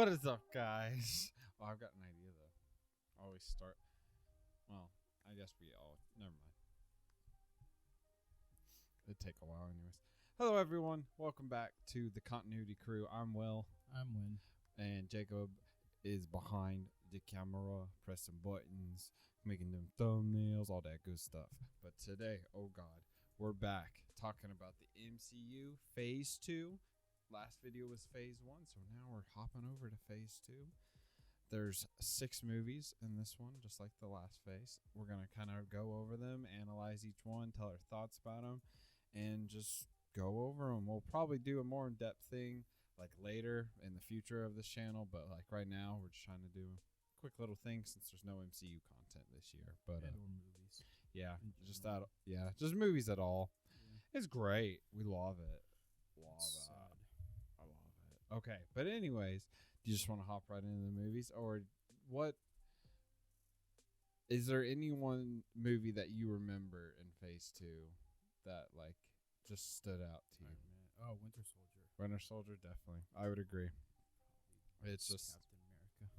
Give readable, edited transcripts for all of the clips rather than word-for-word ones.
What is up, guys? Oh, I've got an idea, though. I always start... Well, I guess we all... Never mind. It'd take a while anyways. Hello, everyone. Welcome back to the Continuity Crew. I'm Will. I'm Win. And Jacob is behind the camera, pressing buttons, making them thumbnails, all that good stuff. But today, oh God, we're back talking about the MCU Phase 2. Last video was Phase 1, so now we're hopping over to Phase 2. There's 6 movies in this one, just like the last phase. We're going to kind of go over them, analyze each one, tell our thoughts about them, and just go over them. We'll probably do a more in-depth thing like later in the future of this channel, but like right now, we're just trying to do a quick little thing since there's no MCU content this year. But or movies. Yeah, just that. Yeah, just movies at all. Yeah. It's great. We love it. Love it. I love it. Okay, but anyways, do you just want to hop right into the movies, or what? Is there any one movie that you remember in Phase 2 that like just stood out to you? Oh, Winter Soldier. Winter Soldier, definitely. I would agree. It's just Captain America.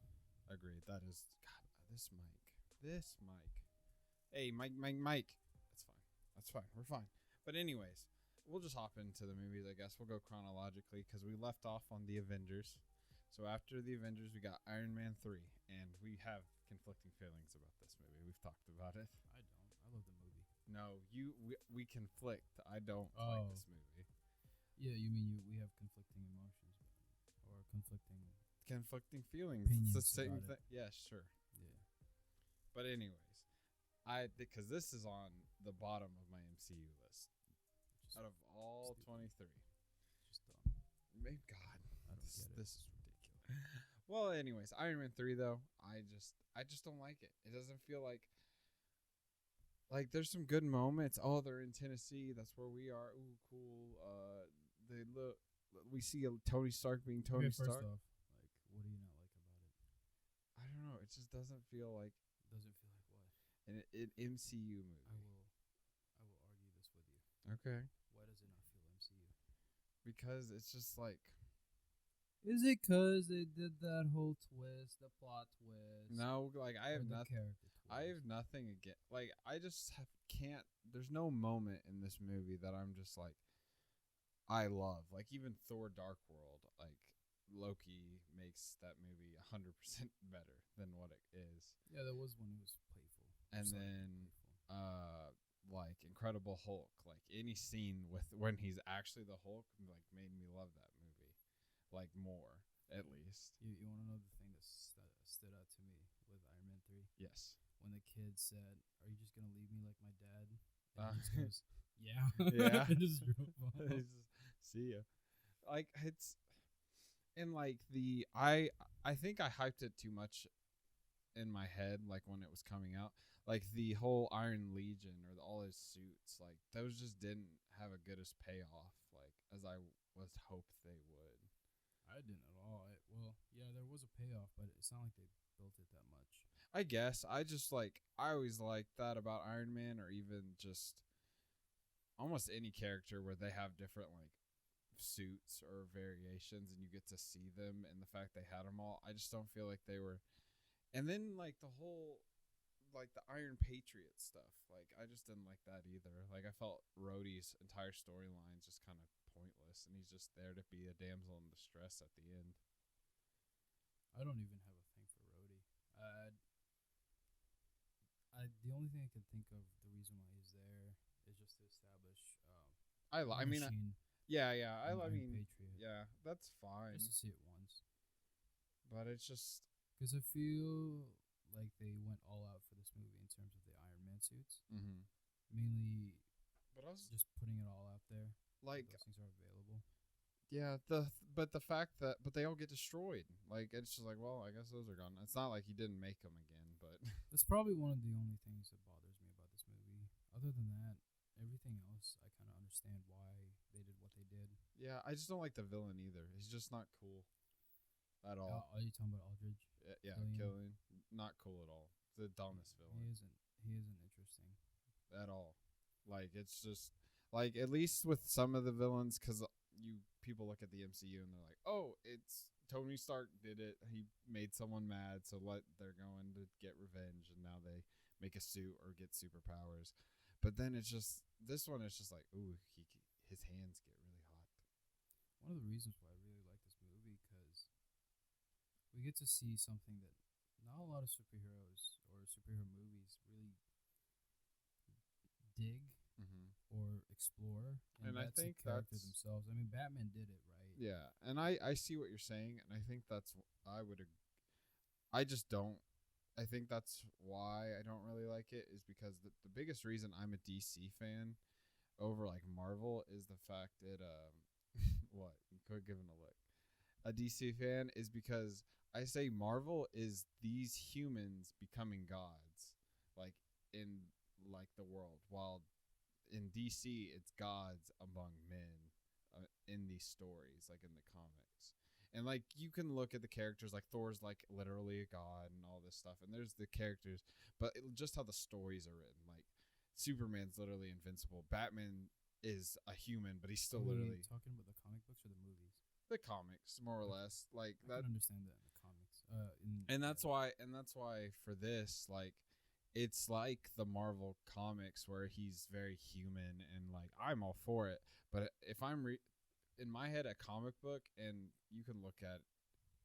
Agreed. That is God. This mic. Hey, Mike. That's fine. We're fine. But anyways, we'll just hop into the movies. I guess we'll go chronologically because we left off on the Avengers. So after the Avengers, we got Iron Man 3, and we have conflicting feelings about this movie. We've talked about it. I don't. I love the movie. No, we conflict. I don't like this movie. Yeah, you mean we have conflicting emotions, or conflicting feelings. It's the same thing. Yeah, sure. Yeah. But anyways, because this is on the bottom of my MCU list out of all 23. Just dumb. Maybe God, I don't get it. This is ridiculous. Well, anyways, Iron Man 3 though, I just don't like it. It doesn't feel like there's some good moments. Oh, they're in Tennessee. That's where we are. Ooh, cool. They look. We see Tony Stark being Tony Stark. First off, like, what do you not like about it? I don't know. It just doesn't feel like. Doesn't feel like what? An MCU movie. I will argue this with you. Okay. Why does it not feel MCU? Because it's just like. Is it because they did that whole twist, the plot twist? No, like I have nothing. I have twist? nothing against. Like I just can't. There's no moment in this movie that I'm just like. I love, like, even Thor Dark World, like Loki makes that movie 100% better than what it is. Yeah, there was one. It was playful. And then like Incredible Hulk, like any scene with when he's actually the Hulk, like made me love that movie, like more at least. You want to know the thing that stood out to me with Iron Man 3? Yes. When the kid said, "Are you just gonna leave me like my dad?" And he just goes, "Yeah, yeah." It just drove off. See ya. Like it's, and like I think I hyped it too much in my head, like when it was coming out, like the whole Iron Legion or all his suits, like those just didn't have a good as payoff, like as I was hoped they would. I didn't at all. Yeah, there was a payoff, but it's not like they built it that much. I guess I always liked that about Iron Man, or even just almost any character where they have different like suits or variations and you get to see them, and the fact they had them all, I just don't feel like they were. And then like the whole like the Iron Patriot stuff, like I just didn't like that either. Like I felt Rhodey's entire storyline just kind of pointless, and he's just there to be a damsel in distress at the end. I don't even have a thing for Rhodey. The only thing I can think of, the reason why he's there is just to establish I mean yeah, Patriot. yeah, that's fine. Just to see it once. But it's just because I feel like they went all out for this movie in terms of the Iron Man suits. Mm-hmm. Mainly, but I was just putting it all out there. Like those things are available. Yeah, but the fact that they all get destroyed. Like it's just like, well, I guess those are gone. It's not like he didn't make them again, but that's probably one of the only things that bothers me about this movie. Other than that, everything else, I kind of understand why they did what they did. Yeah, I just don't like the villain either. He's just not cool at all. Are you talking about Aldridge? Yeah, Killian. Not cool at all. The dumbest villain. He isn't interesting at all. Like it's just like, at least with some of the villains, because people look at the MCU and they're like, oh, it's Tony Stark did it. He made someone mad, so they're going to get revenge, and now they make a suit or get superpowers. But then it's just this one. It's just like, ooh, his hands get really hot. One of the reasons why I really like this movie because we get to see something that not a lot of superheroes or superhero movies really dig or explore, and I that's think the character that's themselves. I mean, Batman did it, right? yeah. And I see what you're saying, and I think that's I would. I just don't. I think that's why I don't really like it is because the biggest reason I'm a DC fan over like Marvel is the fact that what you could give it a look. A DC fan is because I say Marvel is these humans becoming gods, like in like the world, while in DC it's gods among men in these stories, like in the comics. And like you can look at the characters, like Thor's like literally a god and all this stuff, and there's the characters, but just how the stories are written, like Superman's literally invincible. Batman is a human, but he's still literally talking about the comic books or the movies. The comics, more or less, like I that. can understand that in the comics. And that's why for this, like, it's like the Marvel comics where he's very human, and like I'm all for it. But if I'm in my head a comic book, and you can look at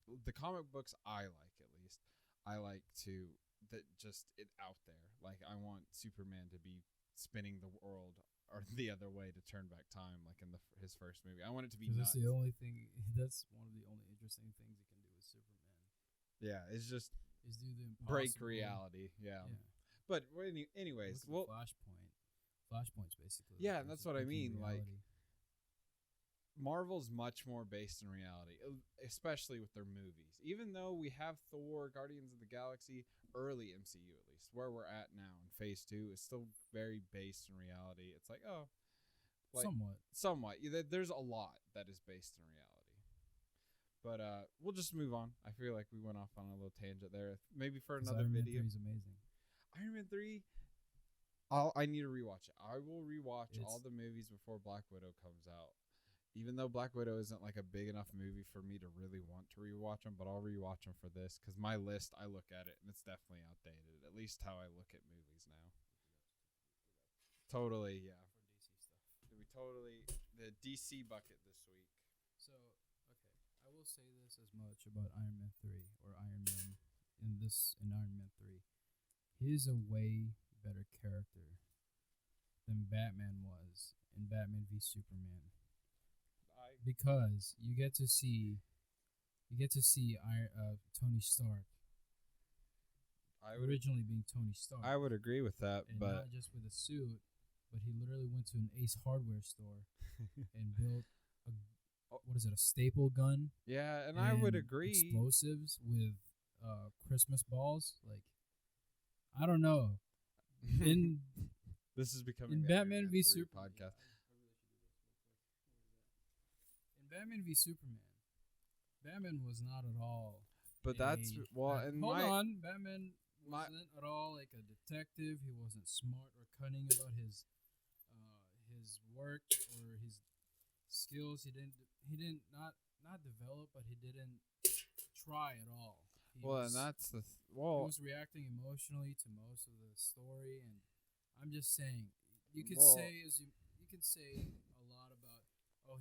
the comic books I like, at least I like to that just it out there. Like I want Superman to be spinning the world or the other way to turn back time, like in his first movie. I want it to be nuts. That's the only thing. That's one of the only interesting things you can do with Superman. Yeah, it's just is do the impossible. Break reality. Yeah. But anyways, well, Flashpoint's basically. Yeah, and that's what I mean. Reality. Like, Marvel's much more based in reality, especially with their movies. Even though we have Thor, Guardians of the Galaxy, early MCU at least, where we're at now in Phase 2, is still very based in reality. It's like, oh, like, somewhat. There's a lot that is based in reality. But we'll just move on. I feel like we went off on a little tangent there. Maybe for another video. Iron Man 3 is amazing. Iron Man 3. I need to rewatch it. I will rewatch all the movies before Black Widow comes out. Even though Black Widow isn't like a big enough movie for me to really want to rewatch them, but I'll rewatch them for this because my list, I look at it and it's definitely outdated. At least how I look at movies now. Totally, yeah. For DC stuff. The DC bucket this week. So, okay, I will say this as much about Iron Man 3 or Iron Man in Iron Man 3. He's a way better character than Batman was in Batman v Superman. Because you get to see Tony Stark. Originally being Tony Stark. I would agree with that, and but not just with a suit, but he literally went to an Ace Hardware store and built a staple gun? Yeah, and I would agree. Explosives with Christmas balls, like I don't know. This is becoming in Batman v Superman podcast. Batman v Superman, Batman was not at all. But that's Batman wasn't at all like a detective. He wasn't smart or cunning about his work or his skills. He didn't not develop, but he didn't try at all. He was reacting emotionally to most of the story, and I'm just saying you can say a lot about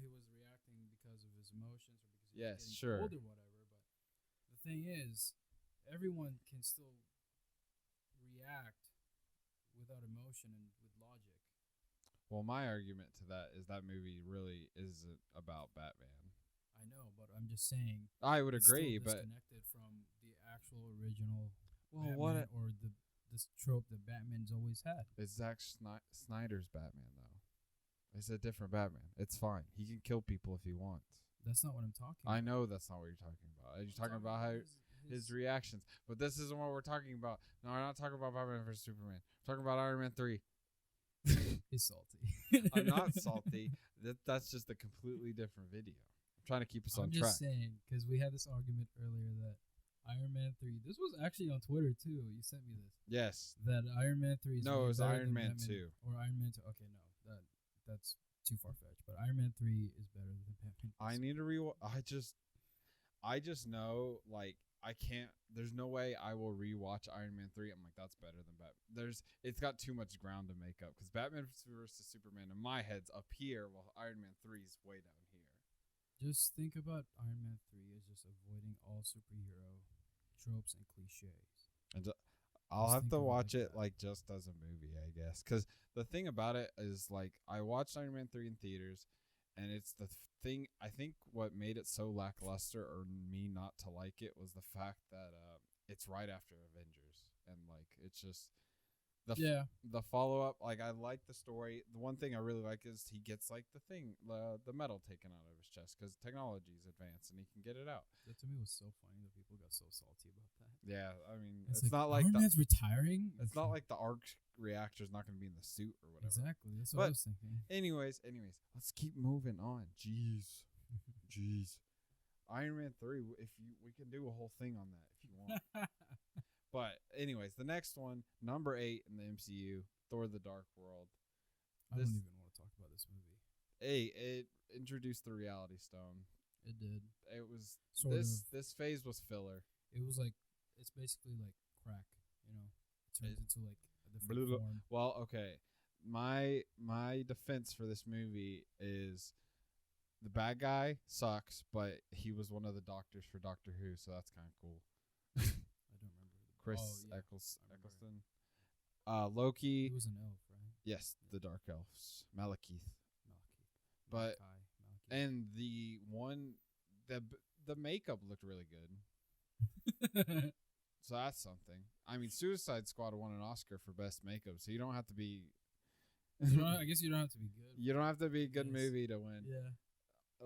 he was reacting because of his emotions or because he was getting old or whatever. But the thing is, everyone can still react without emotion and with logic. Well, my argument to that is that movie really isn't about Batman. I know, but I'm just saying. I would agree, but disconnected from the actual original Batman or this trope that Batman's always had. It's Zack Snyder's Batman, though. It's a different Batman. It's fine. He can kill people if he wants. That's not what I'm talking about. I know that's not what you're talking about. You're talking about how his reactions. But this isn't what we're talking about. No, we're not talking about Batman vs. Superman. We're talking about Iron Man 3. He's salty. I'm not salty. That's just a completely different video. I'm trying to keep us on track. I'm just saying, because we had this argument earlier that Iron Man 3, this was actually on Twitter too. You sent me this. Yes. That Iron Man 3 is no, it was Iron Man 2. Or Iron Man 2. Okay, no. That's too far-fetched. But Iron Man 3 is better than Batman. I need to rewatch. I just know, like, I can't. There's no way I will rewatch Iron Man 3. I'm like, that's better than Batman. It's got too much ground to make up because Batman versus Superman in my head's up here, while Iron Man 3 is way down here. Just think about Iron Man 3 as just avoiding all superhero tropes and cliches. And I'll Just have think to of it watch like it that. like just as a movie, I guess. Because the thing about it is, like, I watched Iron Man 3 in theaters, and it's the thing. I think what made it so lackluster, or me not to like it, was the fact that it's right after Avengers, and like it's just the follow up. Like, I like the story. The one thing I really like is he gets like the metal taken out of his chest because technology is advanced and he can get it out. That to me was so funny that people got so salty about that. Yeah, I mean, It's not like Iron Man's retiring. it's not like the arc reactor's not going to be in the suit or whatever. Exactly. That's what I But- was thinking. Anyways, let's keep moving on. Jeez. Iron Man 3, we can do a whole thing on that if you want. But anyways, the next one, number 8 in the MCU, Thor: The Dark World. I don't even want to talk about this movie. It introduced the Reality Stone. It did. It was Sort of. this phase was filler. It was like, it's basically like crack, you know. It turns into like a Blah, different blah. form. Well, okay. My defense for this movie is the bad guy sucks, but he was one of the doctors for Doctor Who, so that's kind of cool. I don't remember. Chris I remember. Eccleston. Loki. He was an elf, right? Yes, the Dark Elves. Malekith. Malekith. But Malachi. and the makeup looked really good. Malekith. So that's something. I mean, Suicide Squad won an Oscar for best makeup, so you don't have to be. I guess you don't have to be good. You don't have to be a good Yes. movie to win. Yeah.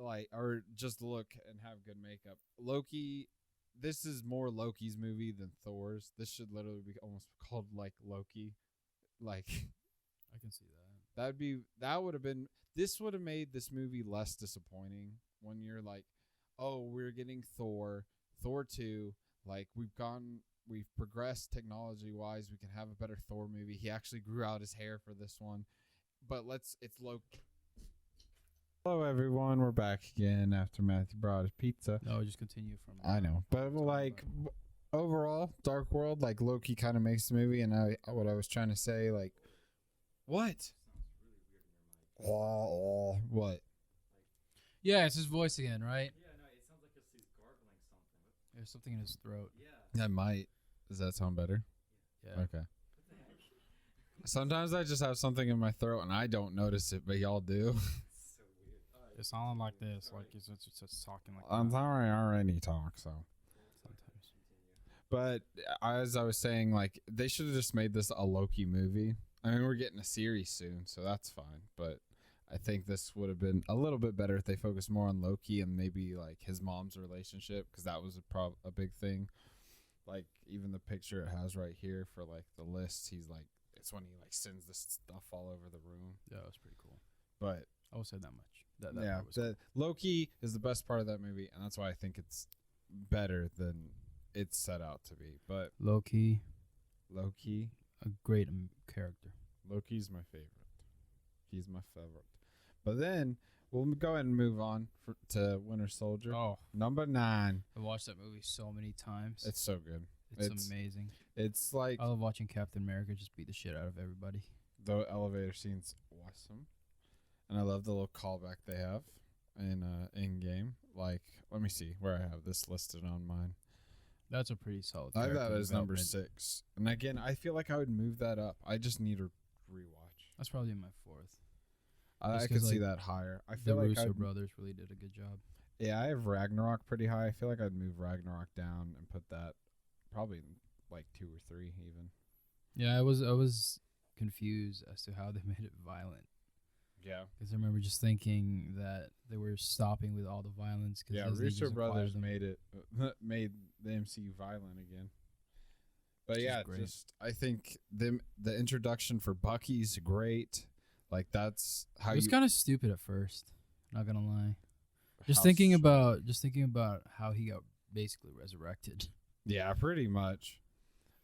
Like, or just look and have good makeup. Loki. This is more Loki's movie than Thor's. This should literally be almost called like Loki. Like, I can see that. that would have been. This would have made this movie less disappointing when you're like, oh, we're getting Thor 2. Like, we've progressed technology wise. We can have a better Thor movie. He actually grew out his hair for this one. But it's Loki. Hello, everyone. We're back again after Matthew brought his pizza. No, just continue from. I know. But, like, overall, Dark World, like, Loki kind of makes the movie. And what I was trying to say, like, what? What? Yeah, it's his voice again, right? Yeah, no, it sounds like he's gargling something. There's something in his throat. Yeah. That might. Does that sound better? Yeah. Okay. Sometimes I just have something in my throat and I don't notice it, but y'all do. It's so weird. It sounded like this, like he's just talking like I'm that sorry, I already talk, so. sometimes. But as I was saying, like, they should have just made this a Loki movie. I mean, we're getting a series soon, so that's fine. But I think this would have been a little bit better if they focused more on Loki and maybe, like, his mom's relationship, because that was a big thing. Like, even the picture it has right here for, like, the list, he's like, it's when he, like, sends this stuff all over the room. Yeah, it was pretty cool. But I would say that much. That yeah, part was cool. Loki is the best part of that movie, and that's why I think it's better than it's set out to be. But Loki, Loki, a great character. Loki's my favorite. He's my favorite. But then we'll go ahead and move on to Winter Soldier. Oh, Number 9. I watched that movie so many times. It's so good. It's amazing. It's like I love watching Captain America just beat the shit out of everybody. the elevator scene's awesome, and I love the little callback they have in game. Like, let me see where I have this listed on mine. That's a pretty solid. I character thought it was number development. 6, and again, I feel like I would move that up. I just need a rewatch. That's probably my 4th. I Just could 'cause, see like, that higher. I The feel like Russo brothers really did a good job. yeah, I have Ragnarok pretty high. I feel like I'd move Ragnarok down and put that probably like 2 or 3 even. Yeah, I was confused as to how they made it violent. Yeah. Because I remember just thinking that they were stopping with all the violence. Cause Yeah, Disney Russo just acquired brothers them. made the MCU violent again. But Which is yeah, great. just I think the introduction for Bucky's great. Like, that's how It was you kind of stupid at first. Not gonna lie. Just how thinking s- about how he got basically resurrected. Yeah, pretty much.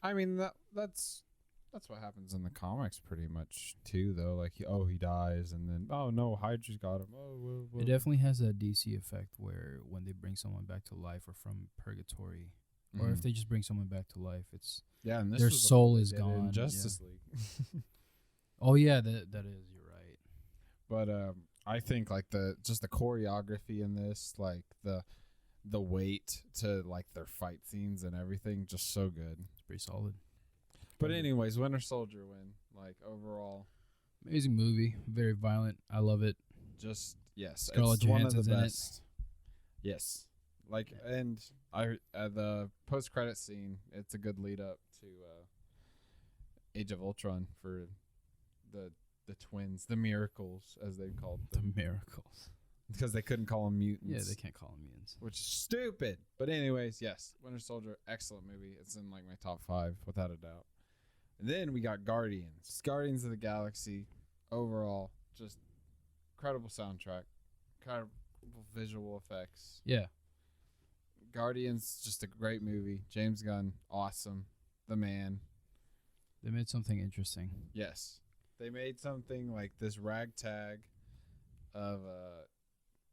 I mean, that's That's what happens in the comics pretty much too, though. Like, he dies, and then oh no, Hydra's got him. Oh, well. It definitely has that DC effect where when they bring someone back to life or from purgatory, or if they just bring someone back to life, it's and this their was soul before they is did it gone. in Yeah. Justice League. Oh yeah, that is. You're right. But I think like the choreography in this, like the weight to like their fight scenes and everything, just so good. It's pretty solid. But anyways, Winter Soldier win. Like overall, Amazing movie. Very violent. I love it. just yes, Scarlett it's one of the Johansson's in it. best. Yes, like and I the post credit scene. It's a good lead up to Age of Ultron for the twins, the miracles as they called The them, miracles. because they couldn't call them mutants. Yeah, they can't call them mutants. Which is stupid. But anyways, yes, Winter Soldier, excellent movie. It's in like my top 5 without a doubt. And then we got Guardians of the Galaxy. Overall, just incredible soundtrack, incredible visual effects. Yeah. Guardians, just a great movie. James Gunn, awesome. The man. They made something interesting. Yes. They made something like this ragtag of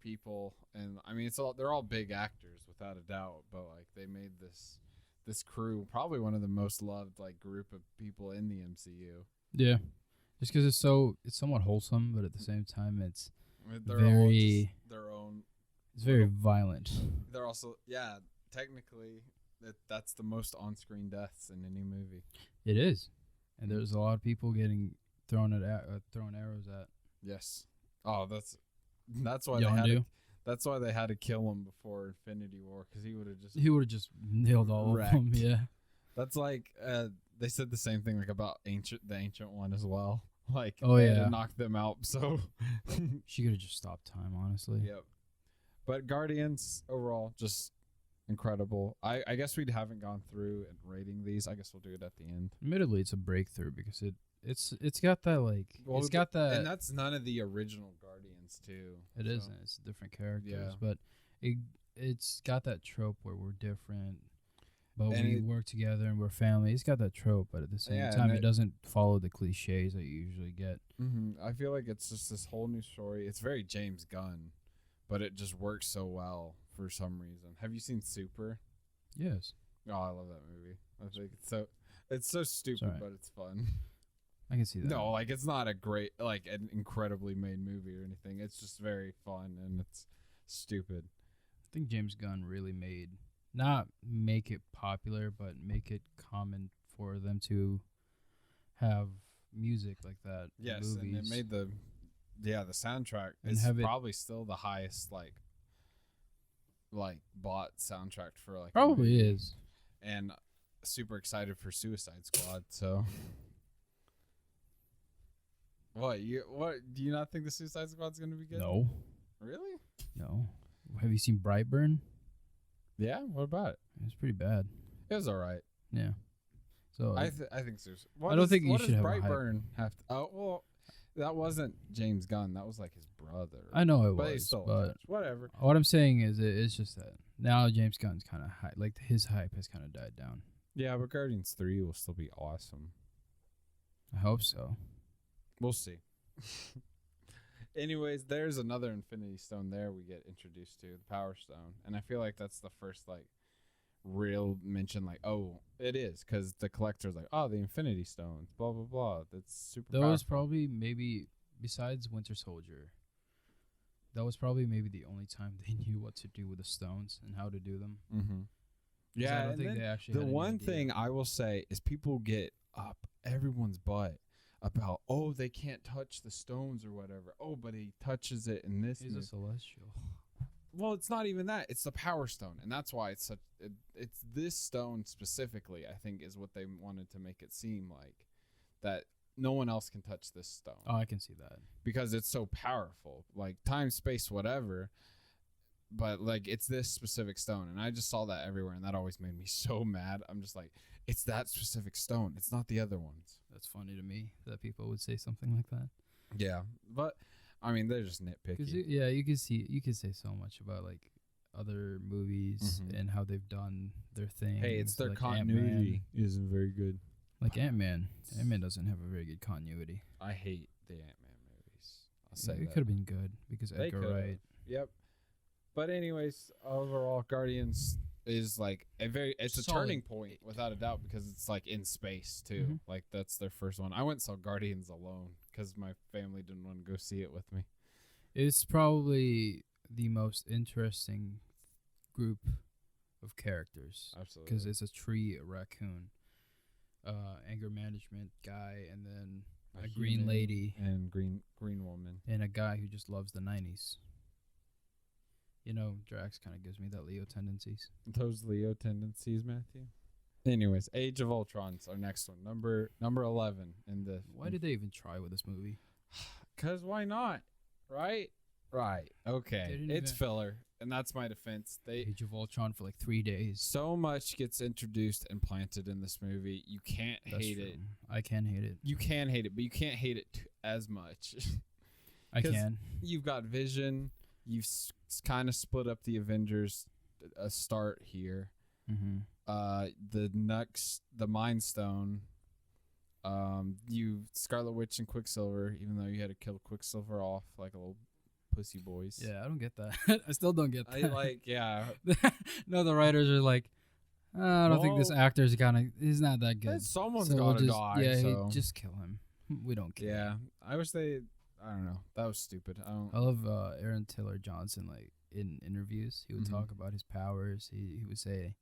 people, and I mean they're all big actors without a doubt, but like they made this crew probably one of the most loved like group of people in the MCU. Yeah. Just because it's somewhat wholesome, but at the same time They're all very just their own. it's very violent. They're also technically that's the most on-screen deaths in any movie. It is, and there's a lot of people getting thrown arrows at. Yes. Oh, that's why Yondu. that's why they had to kill him before Infinity War, because he would have just nailed all wrecked. of them. Yeah. That's like they said the same thing like about the ancient one as well. Like Oh, they had yeah. to knock them out. So She could have just stopped time, honestly. yep. But Guardians overall just incredible. I guess we haven't gone through and rating these. I guess we'll do it at the end. Admittedly, it's a breakthrough because it's got that it's got that. and that's none of the original Guardians too. It so. isn't. It's different characters, Yeah. but it's got that trope where we're different, but And we it- work together and we're family. It's got that trope, but at the same Yeah, time, and it doesn't follow the cliches that you usually get. I feel like it's just this whole new story. It's very James Gunn, but it just works so well for some reason. Have you seen Super? Yes, Oh, I love that movie. I think it's so stupid, Sorry. but it's fun. I can see that. No, like it's not a great, like an incredibly made movie or anything. It's just very fun and it's stupid. I think James Gunn really not make it popular, but make it common for them to have music like that. in Yes, movies. and it made the soundtrack And is have it- probably still the highest like bought soundtrack for like a Probably movie. is. And super excited for Suicide Squad. So, what do you not think the Suicide Squad's gonna be good? No, Really? no. Have you seen Brightburn? Yeah. What about it? It's pretty bad. It was all right. Yeah. So I think so. I don't think you what should does have a hype. Brightburn have to? Oh well, that wasn't James Gunn. That was like his brother. I know it but was, still, but whatever. what I'm saying is it's just that now James Gunn's kind of like his hype has kind of died down. Yeah, but Guardians 3 will still be awesome. I hope so. We'll see. Anyways, there's another Infinity Stone there we get introduced to, the Power Stone. And I feel like that's the first, like, real mention, like, oh, it is. Because the collector's like, oh, the Infinity Stones, blah, blah, blah. That's super Those powerful. probably maybe besides Winter Soldier. That was probably maybe the only time they knew what to do with the stones and how to do them. Mm-hmm. 'Cause Yeah, I don't and think then they actually. the had any one idea. thing I will say is people get up everyone's butt about, oh, they can't touch the stones or whatever. Oh, but he touches it in this. He's a movie. celestial. Well, it's not even that. It's the Power Stone, and that's why it's such. It's this stone specifically, I think, is what they wanted to make it seem like, that no one else can touch this stone Oh, I can see that. because it's so powerful, like time, space, whatever. But like it's this specific stone, and I just saw that everywhere, and that always made me so mad. I'm just like, it's that specific stone. It's not the other ones. That's funny to me that people would say something like that. Yeah, but I mean, they're just Because nitpicky. you can say so much about like other movies Mhm. and how they've done their thing. Hey, it's their like continuity isn't very good. Like Ant-Man. Ant-Man doesn't have a very good continuity. I hate the Ant-Man movies. I'll Yeah, say it that. could have been good because They Edgar could've. Wright. Yep. But anyways, overall, Guardians is like it's a Solid turning point 8. without a doubt because it's like in space too. Mhm. Like that's their first one. I went and saw Guardians alone because my family didn't want to go see it with me. It's probably the most interesting group of characters Absolutely. because it's a tree, a raccoon, anger management guy, and then a green human lady, and green woman. and a guy who just loves the 90s. You know, Drax kind of gives me that Leo tendencies. Those Leo tendencies, Matthew. Anyways, Age of Ultron's our next one. Number 11 in the. Why did they even try with this movie? Cause why not? Right. Okay. didn't It's even- filler, and that's my defense. They Age of Ultron for like 3 days. so much gets introduced and planted in this movie. You can't That's hate true. it. I can hate it. You can hate it, but you can't hate it as much. I 'Cause- can. You've got Vision. You've kind of split up the Avengers. A start here. Mm-hmm. The Mind Stone. You Scarlet Witch and Quicksilver. Even though you had to kill Quicksilver off like a little pussy boys. Yeah, I don't get that. I still don't get I that. like yeah. No, the writers are like, I don't think this Well, actor's he's not that good. Someone's So we'll gotta just, die. Yeah, so. just kill him. We don't care. Yeah, I wish they. I don't know. That was stupid. I don't. I love Aaron Taylor Johnson. Like in interviews, he would Mhm. talk about his powers. He would say,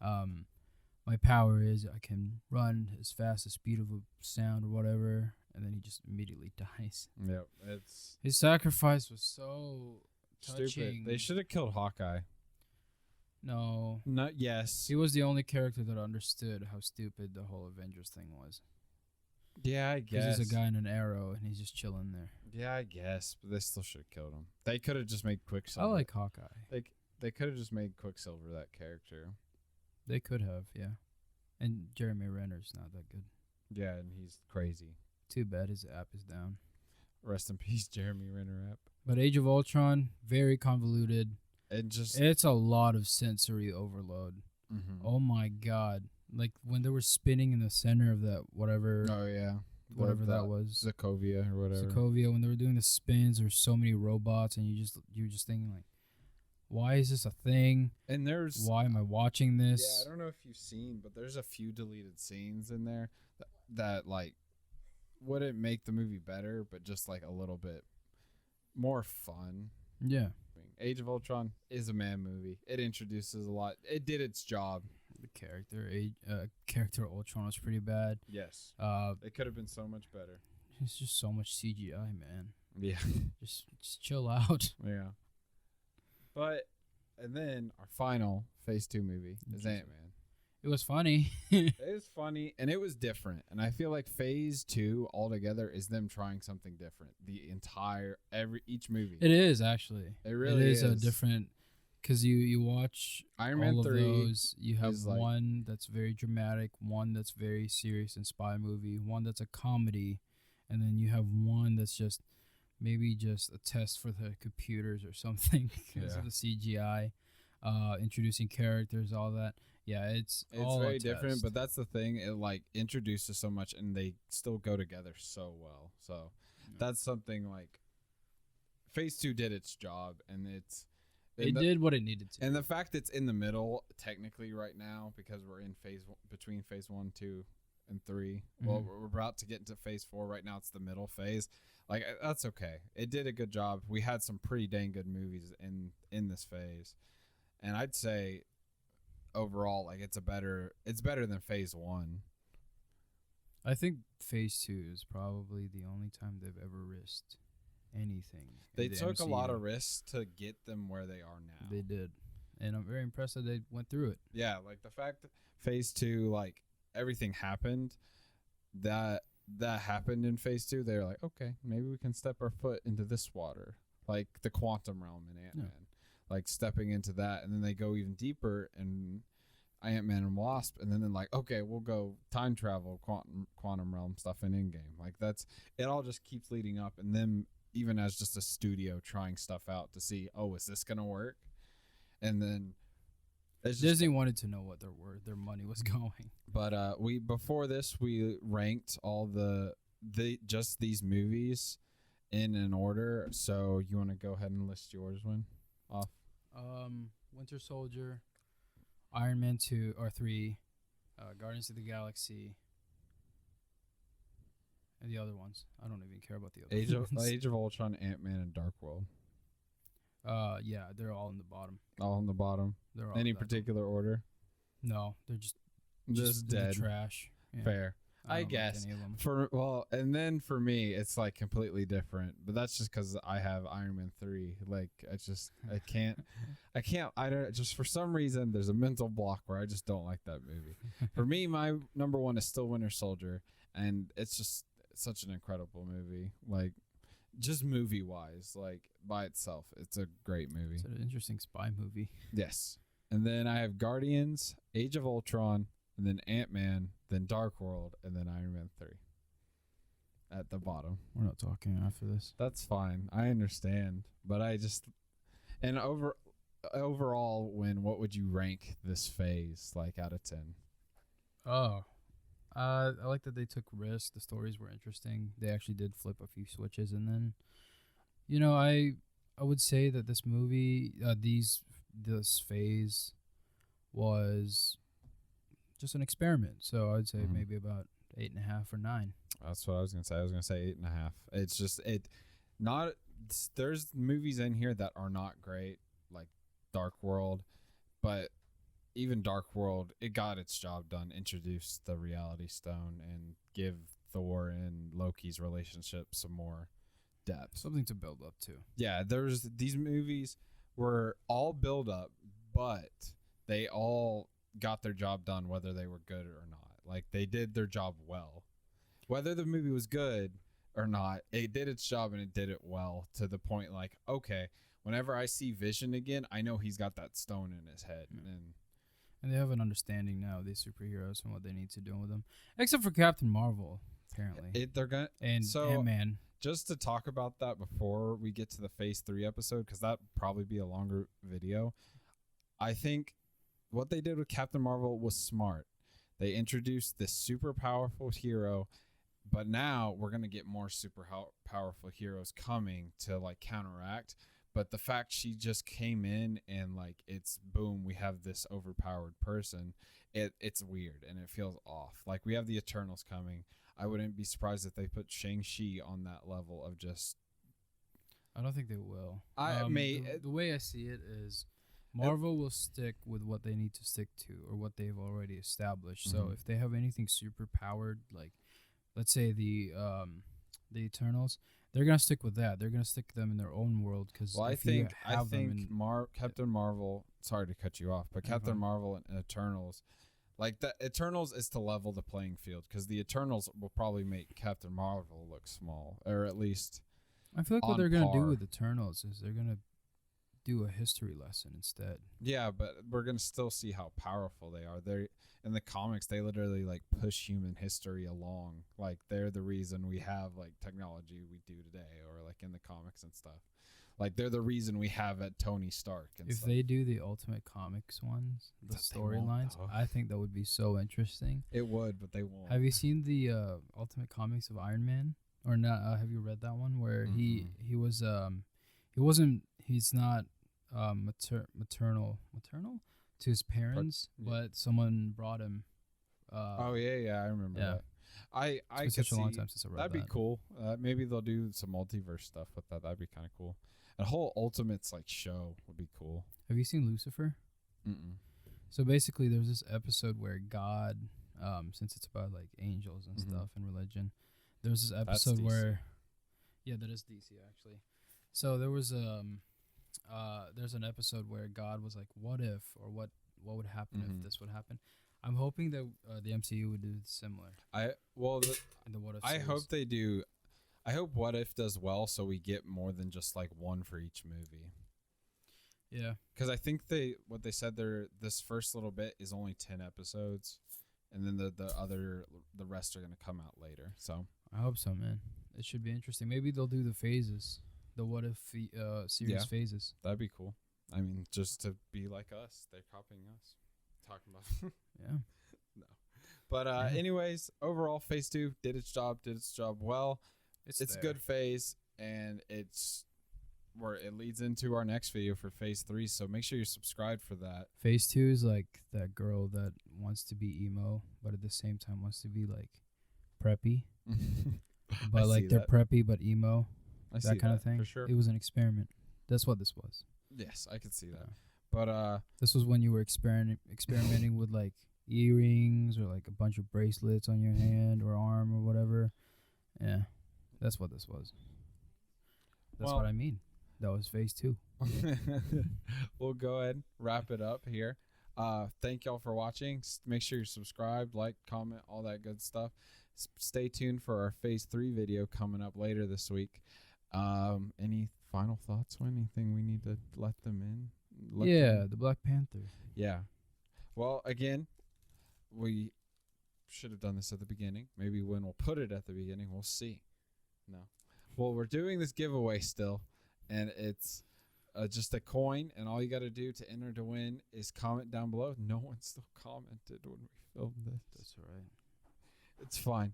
"My power is I can run as fast as speed of a sound or whatever," and then he just immediately dies. Yep, it's His sacrifice was so touching. stupid. They should have killed Hawkeye. No, Not yes. he was the only character that understood how stupid the whole Avengers thing was. Yeah, I Because guess. he's a guy in an arrow and he's just chilling there. Yeah, I guess. But they still should have killed him. They could have just made Quicksilver. I like Hawkeye. They could have just made Quicksilver that character. They could have, yeah. And Jeremy Renner's not that good. Yeah, and he's crazy. Too bad his app is down. Rest in peace, Jeremy Renner app. But Age of Ultron, very convoluted. And just It's a lot of sensory overload. mhm. Oh my god. Like when they were spinning in the center of that whatever Oh yeah, whatever that was. Sokovia or whatever. Sokovia, when they were doing the spins, there were so many robots and you're just thinking like, why is this a thing? And there's Why am I watching yeah, this? I don't know if you've seen, but there's a few deleted scenes in there that like wouldn't make the movie better, but just like a little bit more fun. Yeah. Age of Ultron is a man movie. It introduces a lot. It did its job. The character Ultron was pretty bad. Yes. Uh, It could have been so much better. it's just so much CGI, man. Yeah. Just chill out. Yeah. But and then our final Phase 2 movie is Interesting. Ant-Man. It was funny. It is funny and it was different. And I feel like Phase 2 altogether is them trying something different. The entire each movie. It is actually. It really is a different because you watch Iron Man all of 3 those. You have is like- one that's very dramatic, one that's very serious and spy movie, one that's a comedy, and then you have one that's just maybe just a test for the computers or something because Yeah. of the CGI, introducing characters, all that. Yeah, it's all very a different, test. but that's the thing. It like introduces so much, and they still go together so well. So Yeah. that's something like Phase 2 did its job, and it did what it needed to. And the fact it's in the middle technically right now because we're in between Phase 1, 2, and 3. Well, Mhm. we're about to get into Phase 4 right now. It's the middle phase. Like that's okay. It did a good job. We had some pretty dang good movies in this phase, and I'd say overall like it's better than Phase 1. I think Phase 2 is probably the only time they've ever risked anything. in They the took a lot MCU. of risks to get them where they are now. They did, and I'm very impressed that they went through it. Yeah, like the fact that Phase 2, like everything happened that happened in Phase 2. They're like, okay, maybe we can step our foot into this water, like the quantum realm in Ant-Man, like stepping into that, and then they go even deeper in Ant-Man and Wasp, and then they're like, okay, we'll go time travel, quantum realm stuff in Endgame. Like that's it. All just keeps leading up, and then even as just a studio trying stuff out to see, oh, is this gonna work? And then It's just, Disney wanted to know what their money was going. but we before this we ranked all the just these movies in an order. So you want to go ahead and list yours one off? Winter Soldier, Iron Man 2 or 3, Guardians of the Galaxy, and the other ones. I don't even care about the other ones. Age of Ultron, Ant-Man, and Dark World. Yeah, they're all in the bottom. All on the bottom. They're all Any at the particular order? No, they're just Just in the dead. trash. Yeah, Fair. I don't like guess. any of them. And then for me, it's like completely different. But that's just because I have Iron Man 3. Like I can't. I don't. Just for some reason, there's a mental block where I just don't like that movie. For me, my number one is still Winter Soldier, and it's just such an incredible movie. Like, just movie wise, like by itself, it's a great movie. It's an interesting spy movie. Yes. And then I have Guardians, Age of Ultron, and then Ant-Man, then Dark World, and then Iron Man 3 at the bottom. We're not talking after this. That's fine. I understand. But I just... And overall, what would you rank this phase, like, out of 10? Oh. I like that they took risks. The stories were interesting. They actually did flip a few switches. And then, I would say that this movie, this phase was just an experiment. So I'd say maybe about 8.5 or 9. That's what I was gonna say. I was gonna say 8.5. It's just there's movies in here that are not great, like Dark World, but even Dark World, it got its job done. Introduced the Reality Stone and give Thor and Loki's relationship some more depth. Something to build up to. Yeah, these movies were all build up, but they all got their job done whether they were good or not. Like, they did their job well. Whether the movie was good or not, it did its job and it did it well, to the point like, okay, whenever I see Vision again, I know he's got that stone in his head. And they have an understanding now of these superheroes and what they need to do with them. Except for Captain Marvel, apparently. And Ant-Man. Just to talk about that before we get to the Phase 3 episode, because that'd probably be a longer video, I think what they did with Captain Marvel was smart. They introduced this super powerful hero, but now we're going to get more super powerful heroes coming to, like, counteract. But the fact she just came in and, like, it's boom, we have this overpowered person, it's weird and it feels off. Like, we have the Eternals coming. I wouldn't be surprised if they put Shang-Chi on that level of just... I don't think they will. The the way I see it is Marvel will stick with what they need to stick to or what they've already established. So if they have anything super powered, like let's say the Eternals, they're gonna stick with that. They're gonna stick them in their own world because I think Captain Marvel. Sorry to cut you off, but Captain Marvel and Eternals, like the Eternals, is to level the playing field, because the Eternals will probably make Captain Marvel look small, or at least. I feel like what they're gonna do with Eternals is they're gonna do a history lesson instead. Yeah, but we're gonna still see how powerful they are. They're in the comics, they literally like push human history along. Like, they're the reason we have like technology we do today, or like in the comics and stuff. Like, they're the reason we have Tony Stark and if stuff. they do the Ultimate Comics ones, the storylines, I think that would be so interesting. It would, but they won't. Have you seen the Ultimate Comics of Iron Man or not? Have you read that one where he's not maternal to his parents, but someone brought him. I remember that. I it's been such a long time since I read that. That'd be cool. Maybe they'll do some multiverse stuff with that. That'd be kind of cool. A whole Ultimates like show would be cool. Have you seen Lucifer? Mm-mm. So basically, there's this episode where God, since it's about like angels and stuff and religion, there's this episode where, that is DC actually. So there was there's an episode where God was like, "What if?" or "What would happen if this would happen?" I'm hoping that the MCU would do similar. The What If series. hope they do. I hope What If does well, so we get more than just like one for each movie. Yeah, because I think what they said this first little bit is only 10 episodes, and then the rest are gonna come out later. So I hope so, man. It should be interesting. Maybe they'll do the phases, the What If series phases. That'd be cool. I mean, just to be like us, they're copying us. Talking about Yeah. no, but Yeah. anyways, overall, phase 2 did its job well. It's a there. good phase, and it's where it leads into our next video for phase 3. So make sure you're subscribed for that. Phase 2 is like that girl that wants to be emo, but at the same time wants to be like preppy. But I like see they're that. preppy but emo, I see that kind of that, thing. for sure. It was an experiment. That's what this was. Yes, I could see that. Yeah. But This was when you were experimenting with like earrings or like a bunch of bracelets on your hand or arm or whatever. Yeah, that's what this was. That's Well- what I mean. That was phase 2. we'll go ahead and wrap it up here. Thank y'all for watching. Make sure you're subscribed, like, comment, all that good stuff. Stay tuned for our phase 3 video coming up later this week. Any final thoughts or anything we need to let them in? The Black Panther. Yeah. Well, again, we should have done this at the beginning. Maybe when we'll put it at the beginning, we'll see. No. Well, we're doing this giveaway still, and it's just a coin, and all you got to do to enter to win is comment down below. No one still commented when we filmed this. That's right. It's fine.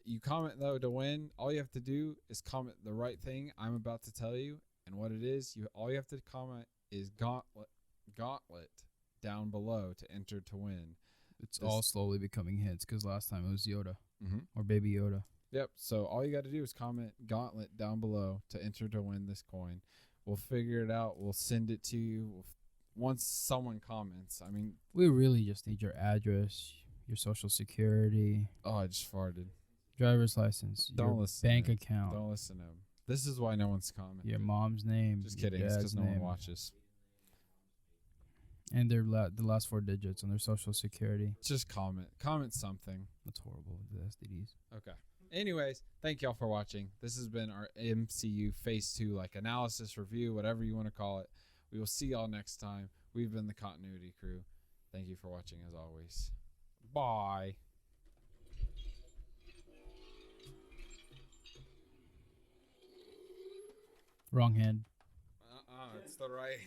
You comment, though, to win. All you have to do is comment the right thing I'm about to tell you, and what it is. All you have to comment is gauntlet down below to enter to win. It's all slowly becoming hits because last time it was Yoda Mm-hmm. or Baby Yoda. Yep. So all you got to do is comment gauntlet down below to enter to win this coin. We'll figure it out. We'll send it to you once someone comments. I mean, We really just need your address, your social security, oh, I just farted. driver's license, Don't your listen. bank to him. account, Don't listen to him. This is why no one's commenting. your mom's name. Just your kidding. It's because dad's no one name, watches. And their the last 4 digits on their social security. Just comment. Comment something. That's horrible. The STDs. Okay. Anyways, thank y'all for watching. This has been our MCU Phase 2, like analysis, review, whatever you want to call it. We will see y'all next time. We've been the Continuity Crew. Thank you for watching as always. Bye. Wrong hand. It's the right.